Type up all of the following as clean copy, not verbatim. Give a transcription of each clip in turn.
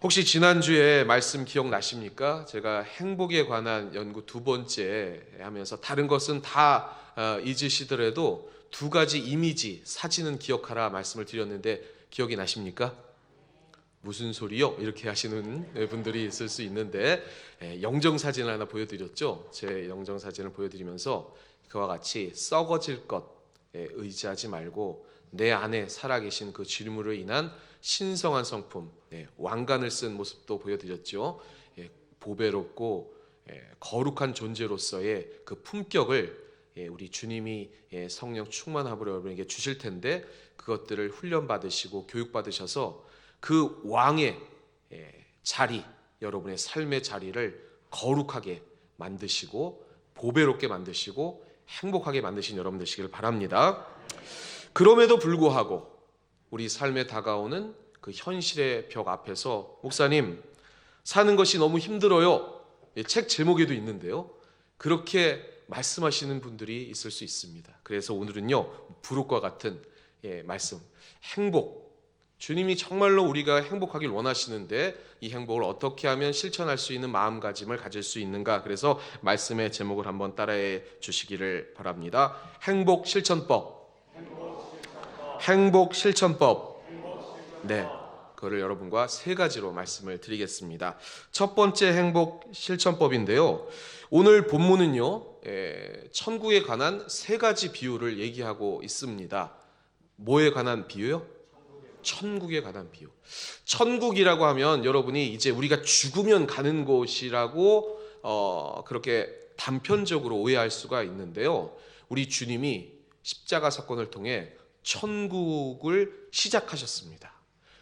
혹시 지난주에 말씀 기억나십니까? 제가 행복에 관한 연구 두 번째 하면서 다른 것은 다 잊으시더라도 두 가지 이미지, 사진은 기억하라 말씀을 드렸는데 기억이 나십니까? 무슨 소리요? 이렇게 하시는 분들이 있을 수 있는데 영정사진을 하나 보여드렸죠. 제 영정사진을 보여드리면서 그와 같이 썩어질 것에 의지하지 말고 내 안에 살아계신 그 질문으로 인한 신성한 성품, 왕관을 쓴 모습도 보여드렸죠. 보배롭고 거룩한 존재로서의 그 품격을 우리 주님이 성령 충만함으로 여러분에게 주실 텐데 그것들을 훈련받으시고 교육받으셔서 그 왕의 자리, 여러분의 삶의 자리를 거룩하게 만드시고 보배롭게 만드시고 행복하게 만드신 여러분 되시길 바랍니다. 그럼에도 불구하고 우리 삶에 다가오는 그 현실의 벽 앞에서 목사님 사는 것이 너무 힘들어요. 책 제목에도 있는데요. 그렇게 말씀하시는 분들이 있을 수 있습니다. 그래서 오늘은요 부록과 같은 말씀, 행복, 주님이 정말로 우리가 행복하길 원하시는데 이 행복을 어떻게 하면 실천할 수 있는 마음가짐을 가질 수 있는가. 그래서 말씀의 제목을 한번 따라해 주시기를 바랍니다. 행복 실천법. 행복 실천법. 네, 그거를 여러분과 세 가지로 말씀을 드리겠습니다. 첫 번째 행복 실천법인데요. 오늘 본문은요, 천국에 관한 세 가지 비유를 얘기하고 있습니다. 뭐에 관한 비유요? 천국에 관한 비유. 천국이라고 하면 여러분이 이제 우리가 죽으면 가는 곳이라고 그렇게 단편적으로 오해할 수가 있는데요. 우리 주님이 십자가 사건을 통해 천국을 시작하셨습니다.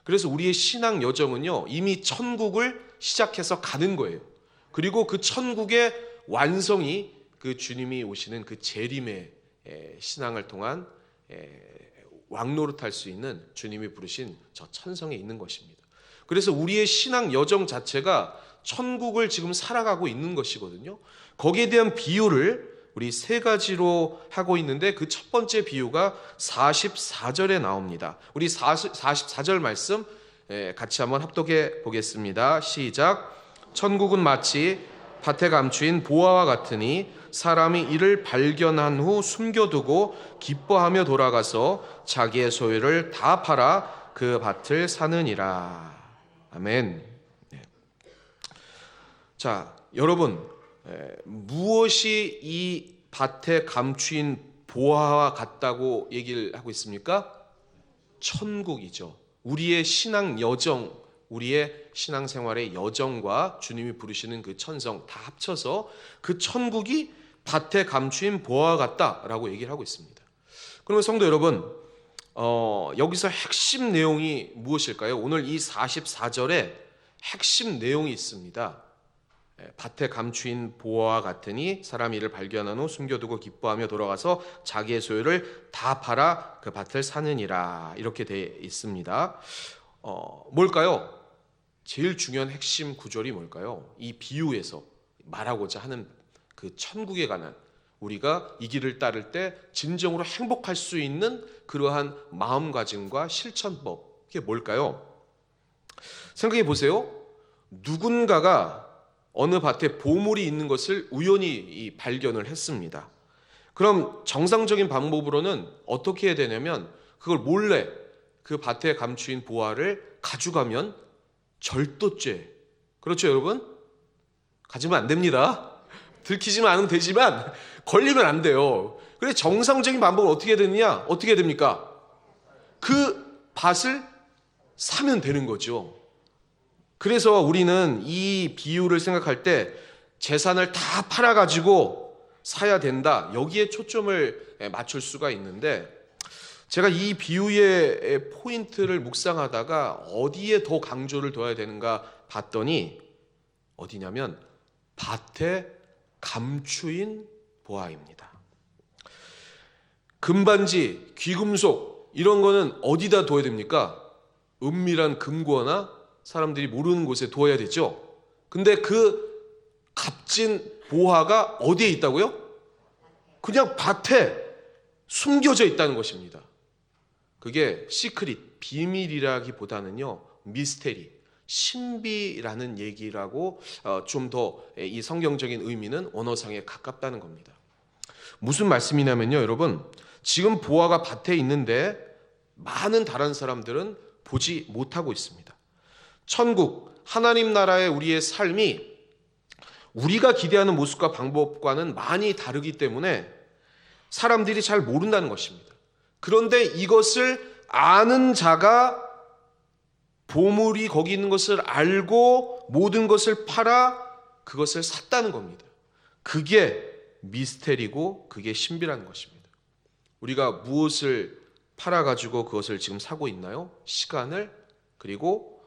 그래서 우리의 신앙 여정은요 이미 천국을 시작해서 가는 거예요. 그리고 그 천국의 완성이 그 주님이 오시는 그 재림의 신앙을 통한 왕노릇할 수 있는 주님이 부르신 저 천성에 있는 것입니다. 그래서 우리의 신앙 여정 자체가 천국을 지금 살아가고 있는 것이거든요. 거기에 대한 비유를 우리 세 가지로 하고 있는데 그 첫 번째 비유가 44절에 나옵니다. 우리 44절 말씀 같이 한번 합독해 보겠습니다. 시작. 천국은 마치 밭에 감추인 보화와 같으니 사람이 이를 발견한 후 숨겨두고 기뻐하며 돌아가서 자기의 소유를 다 팔아 그 밭을 사느니라. 아멘. 자, 여러분 무엇이 이 밭에 감추인 보화와 같다고 얘기를 하고 있습니까? 천국이죠. 우리의 신앙 여정, 우리의 신앙생활의 여정과 주님이 부르시는 그 천성 다 합쳐서 그 천국이 밭에 감추인 보화와 같다라고 얘기를 하고 있습니다. 그러면 성도 여러분, 여기서 핵심 내용이 무엇일까요? 오늘 이 44절에 핵심 내용이 있습니다. 밭에 감추인 보화와 같으니 사람이 이를 발견한 후 숨겨두고 기뻐하며 돌아가서 자기의 소유를 다 팔아 그 밭을 사느니라. 이렇게 되어 있습니다. 뭘까요? 제일 중요한 핵심 구절이 뭘까요? 이 비유에서 말하고자 하는 그 천국에 관한 우리가 이 길을 따를 때 진정으로 행복할 수 있는 그러한 마음가짐과 실천법, 그게 뭘까요? 생각해 보세요. 누군가가 어느 밭에 보물이 있는 것을 우연히 발견을 했습니다. 그럼 정상적인 방법으로는 어떻게 해야 되냐면 그걸 몰래 그 밭에 감추인 보화를 가져가면 절도죄. 그렇죠, 여러분? 가지면 안 됩니다. 들키지만 않으면 되지만 걸리면 안 돼요. 그래서 정상적인 방법은 어떻게 해야 되느냐? 어떻게 해야 됩니까? 그 밭을 사면 되는 거죠. 그래서 우리는 이 비유를 생각할 때 재산을 다 팔아가지고 사야 된다. 여기에 초점을 맞출 수가 있는데 제가 이 비유의 포인트를 묵상하다가 어디에 더 강조를 둬야 되는가 봤더니 어디냐면 밭에 감추인 보화입니다. 금반지, 귀금속 이런 거는 어디다 둬야 됩니까? 은밀한 금고나 사람들이 모르는 곳에 두어야 되죠. 근데 그 값진 보화가 어디에 있다고요? 그냥 밭에 숨겨져 있다는 것입니다. 그게 시크릿, 비밀이라기보다는요 미스테리, 신비라는 얘기라고 좀 더 이 성경적인 의미는 언어상에 가깝다는 겁니다. 무슨 말씀이냐면요, 여러분, 지금 보아가 밭에 있는데 많은 다른 사람들은 보지 못하고 있습니다. 천국, 하나님 나라의 우리의 삶이 우리가 기대하는 모습과 방법과는 많이 다르기 때문에 사람들이 잘 모른다는 것입니다. 그런데 이것을 아는 자가 보물이 거기 있는 것을 알고 모든 것을 팔아 그것을 샀다는 겁니다. 그게 미스테리고 그게 신비라는 것입니다. 우리가 무엇을 팔아가지고 그것을 지금 사고 있나요? 시간을, 그리고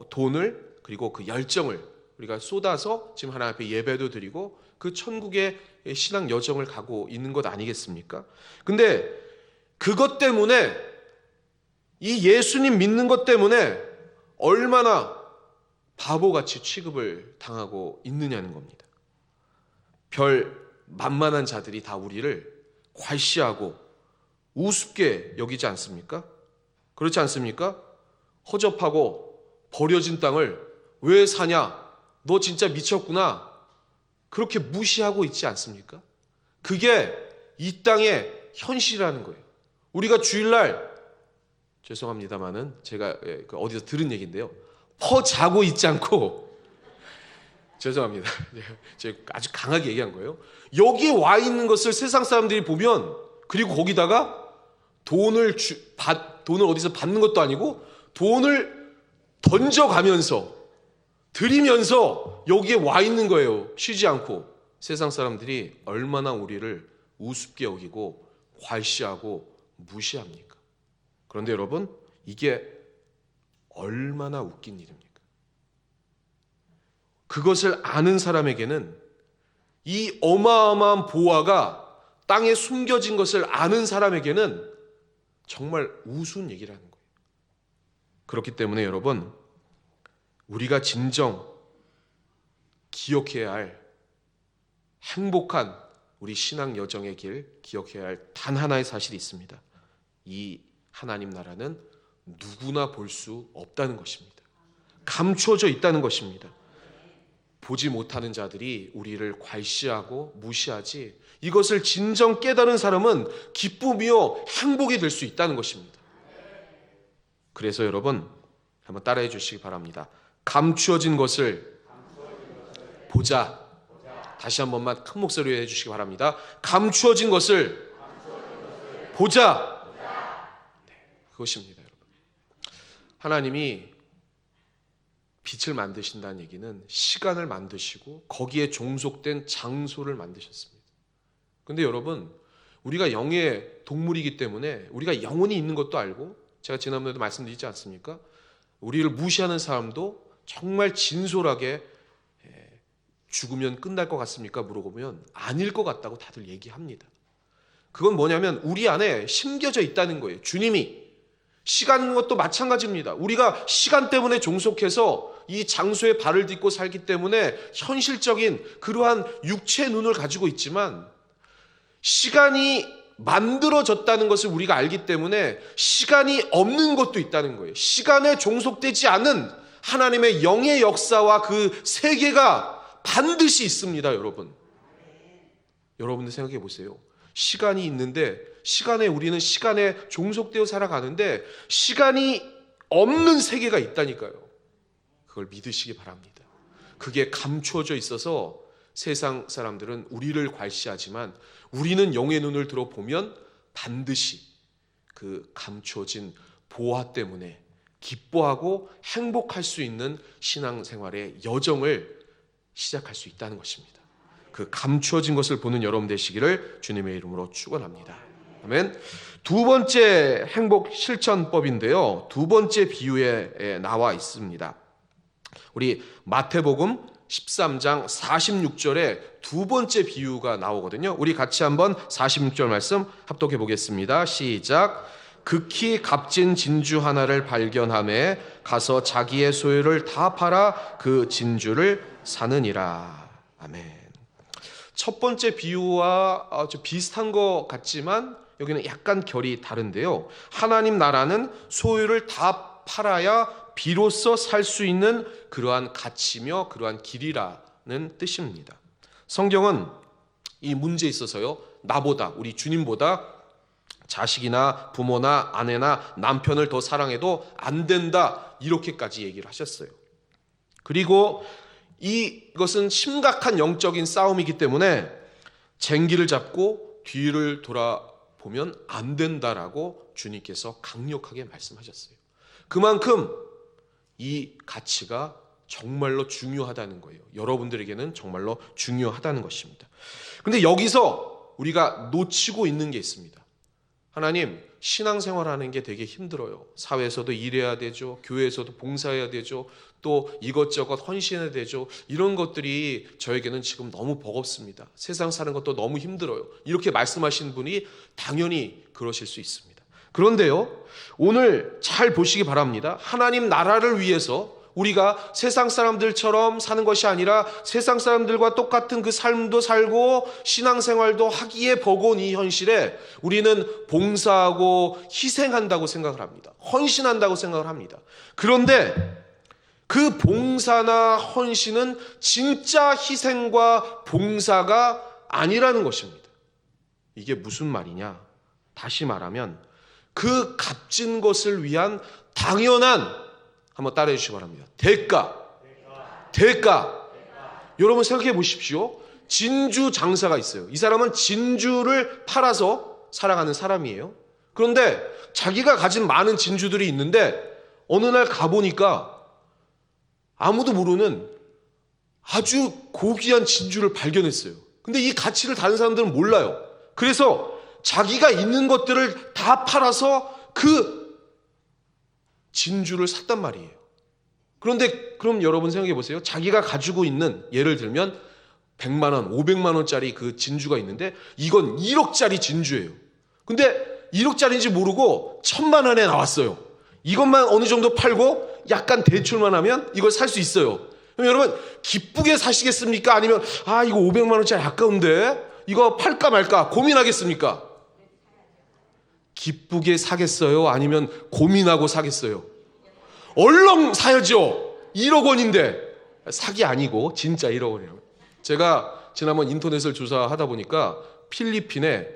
돈을, 그리고 그 열정을 우리가 쏟아서 지금 하나님 앞에 예배도 드리고 그 천국의 신앙 여정을 가고 있는 것 아니겠습니까? 근데 그것 때문에, 이 예수님 믿는 것 때문에 얼마나 바보같이 취급을 당하고 있느냐는 겁니다. 별 만만한 자들이 다 우리를 괄시하고 우습게 여기지 않습니까? 그렇지 않습니까? 허접하고 버려진 땅을 왜 사냐? 너 진짜 미쳤구나. 그렇게 무시하고 있지 않습니까? 그게 이 땅의 현실이라는 거예요. 우리가 주일날, 죄송합니다만은 제가 어디서 들은 얘기인데요, 자고 있지 않고, 죄송합니다, 제가 아주 강하게 얘기한 거예요. 여기 와 있는 것을 세상 사람들이 보면, 그리고 거기다가 돈을 어디서 받는 것도 아니고 돈을 던져가면서 드리면서 여기에 와 있는 거예요. 쉬지 않고. 세상 사람들이 얼마나 우리를 우습게 여기고 괄시하고 무시합니까? 그런데 여러분, 이게 얼마나 웃긴 일입니까? 그것을 아는 사람에게는 이 어마어마한 보화가 땅에 숨겨진 것을 아는 사람에게는 정말 우스운 얘기라는 거예요. 그렇기 때문에 여러분, 우리가 진정 기억해야 할 행복한 우리 신앙 여정의 길, 기억해야 할 단 하나의 사실이 있습니다. 이 하나님 나라는 누구나 볼 수 없다는 것입니다. 감추어져 있다는 것입니다. 보지 못하는 자들이 우리를 괄시하고 무시하지, 이것을 진정 깨달은 사람은 기쁨이요 행복이 될 수 있다는 것입니다. 그래서 여러분, 한번 따라해 주시기 바랍니다. 감추어진 것을 보자. 다시 한 번만 큰 목소리로 해주시기 바랍니다. 감추어진 것을 보자. 네, 그것입니다, 여러분. 하나님이 빛을 만드신다는 얘기는 시간을 만드시고 거기에 종속된 장소를 만드셨습니다. 그런데 여러분, 우리가 영의 동물이기 때문에 우리가 영혼이 있는 것도 알고, 제가 지난번에도 말씀드리지 않습니까? 우리를 무시하는 사람도 정말 진솔하게 죽으면 끝날 것 같습니까? 물어보면 아닐 것 같다고 다들 얘기합니다. 그건 뭐냐면 우리 안에 심겨져 있다는 거예요. 주님이. 시간인 것도 마찬가지입니다. 우리가 시간 때문에 종속해서 이 장소에 발을 딛고 살기 때문에 현실적인 그러한 육체의 눈을 가지고 있지만, 시간이 만들어졌다는 것을 우리가 알기 때문에 시간이 없는 것도 있다는 거예요. 시간에 종속되지 않은 하나님의 영의 역사와 그 세계가 반드시 있습니다, 여러분. 여러분들 생각해 보세요. 시간이 있는데, 우리는 시간에 종속되어 살아가는데 시간이 없는 세계가 있다니까요. 그걸 믿으시기 바랍니다. 그게 감추어져 있어서 세상 사람들은 우리를 괄시하지만 우리는 영의 눈을 들어보면 반드시 그 감추어진 보화 때문에 기뻐하고 행복할 수 있는 신앙생활의 여정을 시작할 수 있다는 것입니다. 그 감추어진 것을 보는 여러분 되시기를 주님의 이름으로 축원합니다. 아멘. 두 번째 행복 실천법인데요, 두 번째 비유에 나와 있습니다. 우리 마태복음 13장 46절에 두 번째 비유가 나오거든요. 우리 같이 한번 46절 말씀 합독해 보겠습니다. 시작. 극히 값진 진주 하나를 발견하매 가서 자기의 소유를 다 팔아 그 진주를 사느니라. 아멘. 첫 번째 비유와 비슷한 것 같지만 여기는 약간 결이 다른데요. 하나님 나라는 소유를 다 팔아야 비로소 살 수 있는 그러한 가치며 그러한 길이라는 뜻입니다. 성경은 이 문제에 있어서요, 나보다, 우리 주님보다 자식이나 부모나 아내나 남편을 더 사랑해도 안 된다, 이렇게까지 얘기를 하셨어요. 그리고 이것은 심각한 영적인 싸움이기 때문에 쟁기를 잡고 뒤를 돌아보면 안 된다라고 주님께서 강력하게 말씀하셨어요. 그만큼 이 가치가 정말로 중요하다는 거예요. 여러분들에게는 정말로 중요하다는 것입니다. 그런데 여기서 우리가 놓치고 있는 게 있습니다. 하나님, 신앙생활하는 게 되게 힘들어요. 사회에서도 일해야 되죠. 교회에서도 봉사해야 되죠. 또 이것저것 헌신해야 되죠. 이런 것들이 저에게는 지금 너무 버겁습니다. 세상 사는 것도 너무 힘들어요. 이렇게 말씀하신 분이 당연히 그러실 수 있습니다. 그런데요, 오늘 잘 보시기 바랍니다. 하나님 나라를 위해서 우리가 세상 사람들처럼 사는 것이 아니라 세상 사람들과 똑같은 그 삶도 살고 신앙생활도 하기에 버거운 이 현실에 우리는 봉사하고 희생한다고 생각을 합니다. 헌신한다고 생각을 합니다. 그런데 그 봉사나 헌신은 진짜 희생과 봉사가 아니라는 것입니다. 이게 무슨 말이냐? 다시 말하면 그 값진 것을 위한 당연한, 한번 따라해 주시기 바랍니다. 대가. 여러분 생각해 보십시오. 진주 장사가 있어요. 이 사람은 진주를 팔아서 살아가는 사람이에요. 그런데 자기가 가진 많은 진주들이 있는데 어느 날 가보니까 아무도 모르는 아주 고귀한 진주를 발견했어요. 근데 이 가치를 다른 사람들은 몰라요. 그래서 자기가 있는 것들을 다 팔아서 그 진주를 샀단 말이에요. 그런데 그럼 여러분 생각해 보세요. 자기가 가지고 있는, 예를 들면 100만 원, 500만 원짜리 그 진주가 있는데 이건 1억짜리 진주예요. 근데 1억짜리인지 모르고 1000만 원에 나왔어요. 이것만 어느 정도 팔고 약간 대출만 하면 이걸 살 수 있어요. 그럼 여러분 기쁘게 사시겠습니까? 아니면 이거 500만 원짜리 아까운데 이거 팔까 말까 고민하겠습니까? 기쁘게 사겠어요? 아니면 고민하고 사겠어요? 얼렁 사야죠. 1억 원인데. 사기 아니고 진짜 1억 원이에요. 제가 지난번 인터넷을 조사하다 보니까 필리핀에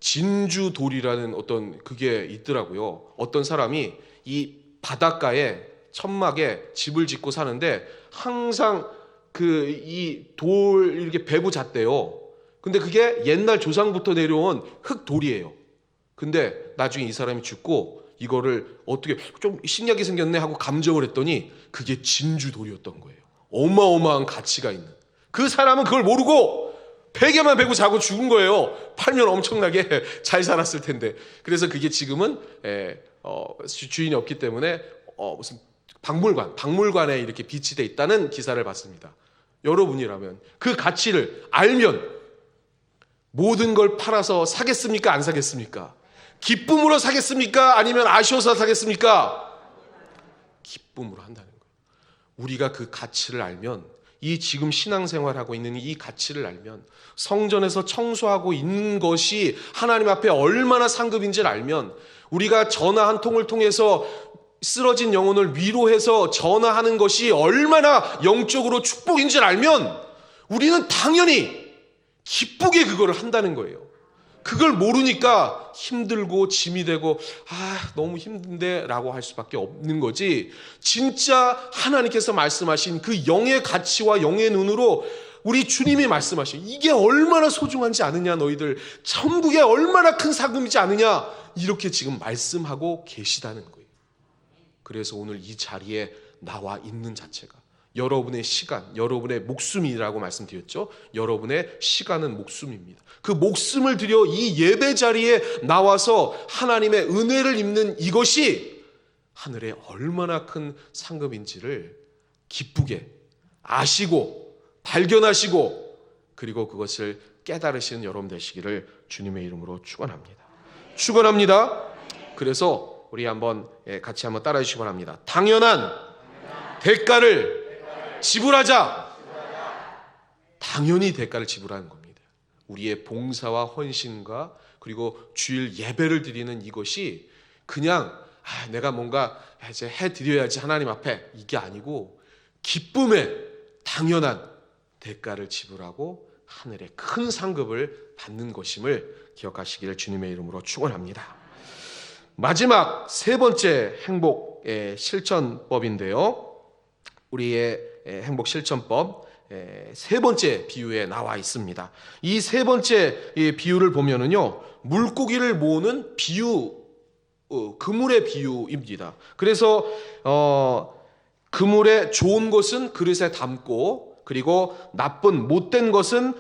진주돌이라는 어떤 그게 있더라고요. 어떤 사람이 이 바닷가에 천막에 집을 짓고 사는데 항상 그 이 돌 이렇게 배부 잣대요. 근데 그게 옛날 조상부터 내려온 흙돌이에요. 근데 나중에 이 사람이 죽고 이거를 어떻게 좀 신기하게 생겼네 하고 감정을 했더니 그게 진주돌이었던 거예요. 어마어마한 가치가 있는. 그 사람은 그걸 모르고 베개만 베고 자고 죽은 거예요. 팔면 엄청나게 잘 살았을 텐데. 그래서 그게 지금은 주인이 없기 때문에 무슨 박물관에 이렇게 비치돼 있다는 기사를 봤습니다. 여러분이라면 그 가치를 알면 모든 걸 팔아서 사겠습니까? 안 사겠습니까? 기쁨으로 사겠습니까? 아니면 아쉬워서 사겠습니까? 기쁨으로 한다는 거예요. 우리가 그 가치를 알면, 이 지금 신앙생활하고 있는 이 가치를 알면, 성전에서 청소하고 있는 것이 하나님 앞에 얼마나 상급인지를 알면, 우리가 전화 한 통을 통해서 쓰러진 영혼을 위로해서 전화하는 것이 얼마나 영적으로 축복인지를 알면 우리는 당연히 기쁘게 그거를 한다는 거예요. 그걸 모르니까 힘들고 짐이 되고 너무 힘든데 라고 할 수밖에 없는 거지. 진짜 하나님께서 말씀하신 그 영의 가치와 영의 눈으로 우리 주님이 말씀하신 이게 얼마나 소중한지 아느냐, 너희들 천국에 얼마나 큰 상금이지 않느냐, 이렇게 지금 말씀하고 계시다는 거예요. 그래서 오늘 이 자리에 나와 있는 자체가 여러분의 시간, 여러분의 목숨이라고 말씀드렸죠. 여러분의 시간은 목숨입니다. 그 목숨을 들여 이 예배 자리에 나와서 하나님의 은혜를 입는 이것이 하늘에 얼마나 큰 상급인지를 기쁘게 아시고 발견하시고 그리고 그것을 깨달으시는 여러분 되시기를 주님의 이름으로 축원합니다. 축원합니다. 그래서 우리 한번 같이 한번 따라해 주시기 바랍니다. 당연한 대가를 지불하자. 당연히 대가를 지불하는 겁니다. 우리의 봉사와 헌신과 그리고 주일 예배를 드리는 이것이 그냥 내가 뭔가 이제 해드려야지 하나님 앞에, 이게 아니고 기쁨의 당연한 대가를 지불하고 하늘의 큰 상급을 받는 것임을 기억하시기를 주님의 이름으로 축원합니다. 마지막 세 번째 행복의 실천법인데요, 우리의 행복 실천법 세 번째 비유에 나와 있습니다. 이 세 번째 비유를 보면은요, 물고기를 모으는 비유, 그물의 비유입니다. 그래서 그물에 좋은 것은 그릇에 담고, 그리고 나쁜 못된 것은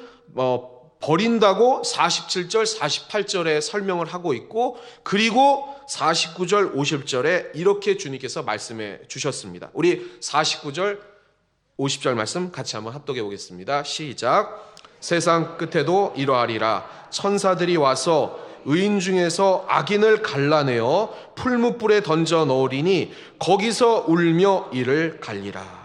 버린다고 47절 48절에 설명을 하고 있고, 그리고 49절 50절에 이렇게 주님께서 말씀해 주셨습니다. 우리 49절 50절 말씀 같이 한번 합독해 보겠습니다. 시작. 세상 끝에도 이러하리라. 천사들이 와서 의인 중에서 악인을 갈라내어 풀무불에 던져 넣으리니 거기서 울며 이를 갈리라.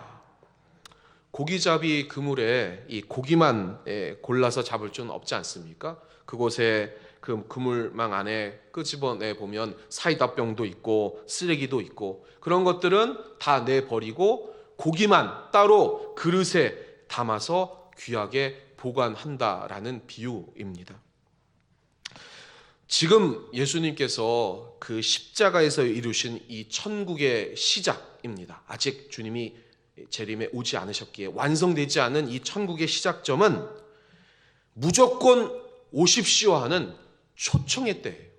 고기잡이 그물에 이 고기만 골라서 잡을 수는 없지 않습니까? 그곳에 그 그물망 안에 끄집어내 보면 사이다병도 있고 쓰레기도 있고, 그런 것들은 다 내버리고 고기만 따로 그릇에 담아서 귀하게 보관한다라는 비유입니다. 지금 예수님께서 그 십자가에서 이루신 이 천국의 시작입니다. 아직 주님이 재림에 오지 않으셨기에 완성되지 않은 이 천국의 시작점은 무조건 오십시오 하는 초청의 때예요.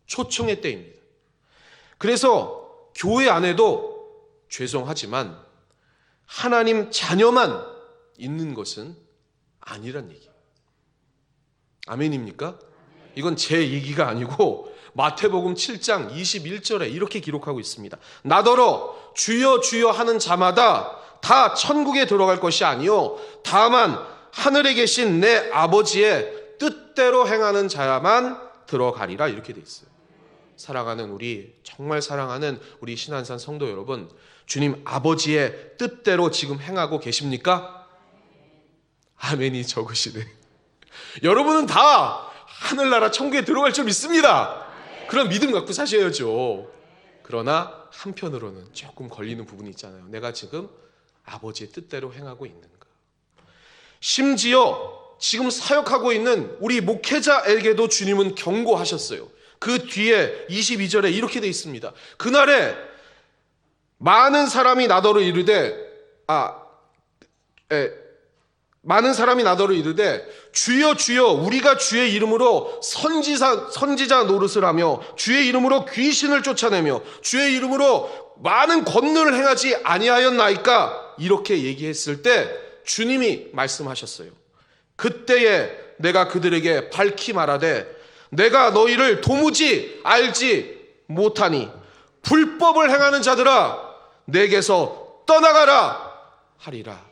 초청의 때입니다. 그래서 교회 안에도 죄송하지만 하나님 자녀만 있는 것은 아니란 얘기예요. 아멘입니까? 이건 제 얘기가 아니고 마태복음 7장 21절에 이렇게 기록하고 있습니다. 나더러 주여 주여 하는 자마다 다 천국에 들어갈 것이 아니요 다만 하늘에 계신 내 아버지의 뜻대로 행하는 자야만 들어가리라, 이렇게 돼 있어요. 사랑하는 우리, 정말 사랑하는 우리 신안산 성도 여러분, 주님 아버지의 뜻대로 지금 행하고 계십니까? 아멘이 적으시네. 여러분은 다 하늘나라 천국에 들어갈 줄 믿습니다. 그런 믿음 갖고 사셔야죠. 그러나 한편으로는 조금 걸리는 부분이 있잖아요. 내가 지금 아버지의 뜻대로 행하고 있는가. 심지어 지금 사역하고 있는 우리 목회자에게도 주님은 경고하셨어요. 그 뒤에 22절에 이렇게 돼 있습니다. 그날에 많은 사람이 나더러 이르되 주여 주여 우리가 주의 이름으로 선지자 노릇을 하며 주의 이름으로 귀신을 쫓아내며 주의 이름으로 많은 권능을 행하지 아니하였나이까, 이렇게 얘기했을 때 주님이 말씀하셨어요. 그때에 내가 그들에게 밝히 말하되 내가 너희를 도무지 알지 못하니 불법을 행하는 자들아 내게서 떠나가라 하리라.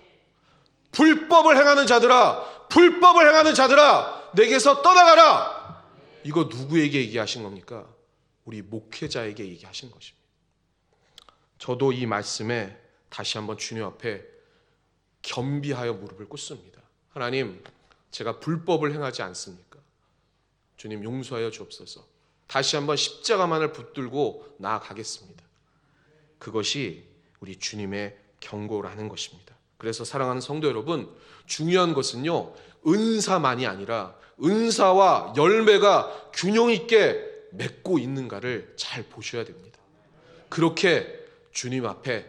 불법을 행하는 자들아, 불법을 행하는 자들아 내게서 떠나가라. 이거 누구에게 얘기하신 겁니까? 우리 목회자에게 얘기하신 것입니다. 저도 이 말씀에 다시 한번 주님 앞에 겸비하여 무릎을 꿇습니다. 하나님, 제가 불법을 행하지 않습니까? 주님 용서하여 주옵소서. 다시 한번 십자가만을 붙들고 나아가겠습니다. 그것이 우리 주님의 경고라는 것입니다. 그래서 사랑하는 성도 여러분, 중요한 것은요, 은사만이 아니라 은사와 열매가 균형 있게 맺고 있는가를 잘 보셔야 됩니다. 그렇게 주님 앞에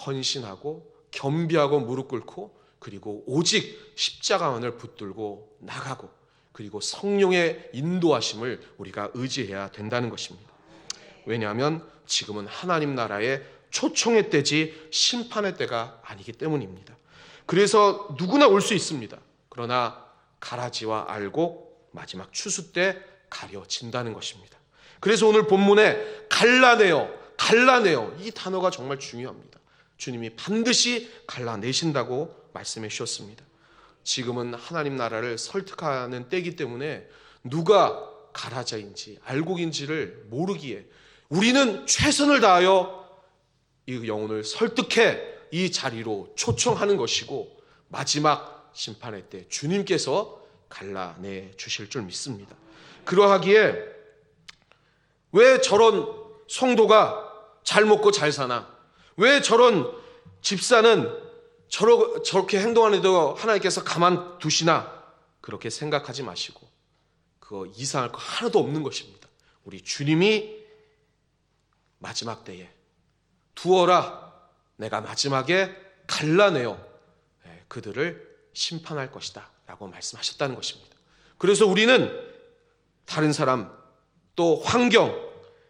헌신하고 겸비하고 무릎 꿇고, 그리고 오직 십자가만을 붙들고 나가고, 그리고 성령의 인도하심을 우리가 의지해야 된다는 것입니다. 왜냐하면 지금은 하나님 나라의 초청의 때지 심판의 때가 아니기 때문입니다. 그래서 누구나 올 수 있습니다. 그러나 가라지와 알곡 마지막 추수 때 가려진다는 것입니다. 그래서 오늘 본문에 갈라내어 이 단어가 정말 중요합니다. 주님이 반드시 갈라내신다고 말씀해 주셨습니다. 지금은 하나님 나라를 설득하는 때이기 때문에 누가 가라자인지 알곡인지를 모르기에 우리는 최선을 다하여 이 영혼을 설득해 이 자리로 초청하는 것이고, 마지막 심판의 때 주님께서 갈라내 주실 줄 믿습니다. 그러하기에 왜 저런 성도가 잘 먹고 잘 사나? 왜 저런 집사는 저렇게 행동하는데도 하나님께서 가만 두시나? 그렇게 생각하지 마시고 그거 이상할 거 하나도 없는 것입니다. 우리 주님이 마지막 때에 두어라, 내가 마지막에 갈라내어 그들을 심판할 것이다 라고 말씀하셨다는 것입니다. 그래서 우리는 다른 사람, 또 환경,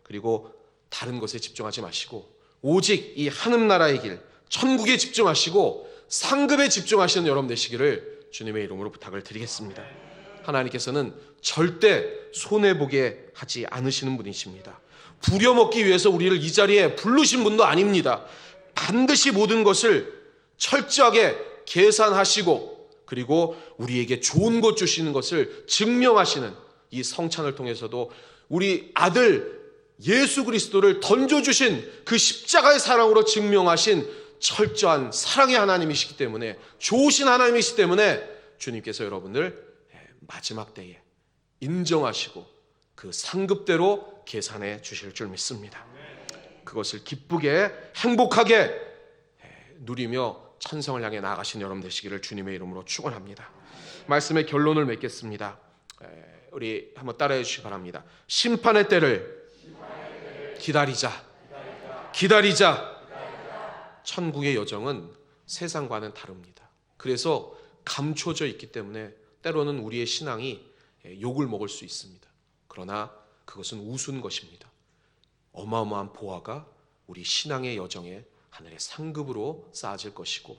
그리고 다른 것에 집중하지 마시고 오직 이 하늘나라의 길, 천국에 집중하시고 상급에 집중하시는 여러분 되시기를 주님의 이름으로 부탁을 드리겠습니다. 하나님께서는 절대 손해보게 하지 않으시는 분이십니다. 부려먹기 위해서 우리를 이 자리에 부르신 분도 아닙니다. 반드시 모든 것을 철저하게 계산하시고 그리고 우리에게 좋은 것 주시는 것을 증명하시는 이 성찬을 통해서도 우리 아들 예수 그리스도를 던져주신 그 십자가의 사랑으로 증명하신 철저한 사랑의 하나님이시기 때문에, 좋으신 하나님이시기 때문에 주님께서 여러분을 마지막 때에 인정하시고 그 상급대로 계산해 주실 줄 믿습니다. 그것을 기쁘게 행복하게 누리며 천성을 향해 나아가신 여러분 되시기를 주님의 이름으로 축원합니다. 말씀의 결론을 맺겠습니다. 우리 한번 따라해 주시기 바랍니다. 심판의 때를 기다리자. 천국의 여정은 세상과는 다릅니다. 그래서 감춰져 있기 때문에 때로는 우리의 신앙이 욕을 먹을 수 있습니다. 그러나 그것은 우스운 것입니다. 어마어마한 보화가 우리 신앙의 여정에 하늘의 상급으로 쌓아질 것이고,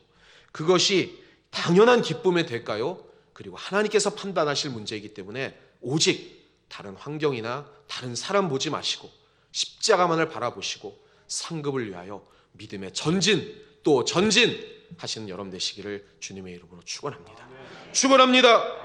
그것이 당연한 기쁨의 대가요, 그리고 하나님께서 판단하실 문제이기 때문에 오직 다른 환경이나 다른 사람 보지 마시고 십자가만을 바라보시고 상급을 위하여 믿음의 전진 또 전진 하시는 여러분 되시기를 주님의 이름으로 축원합니다. 축원합니다.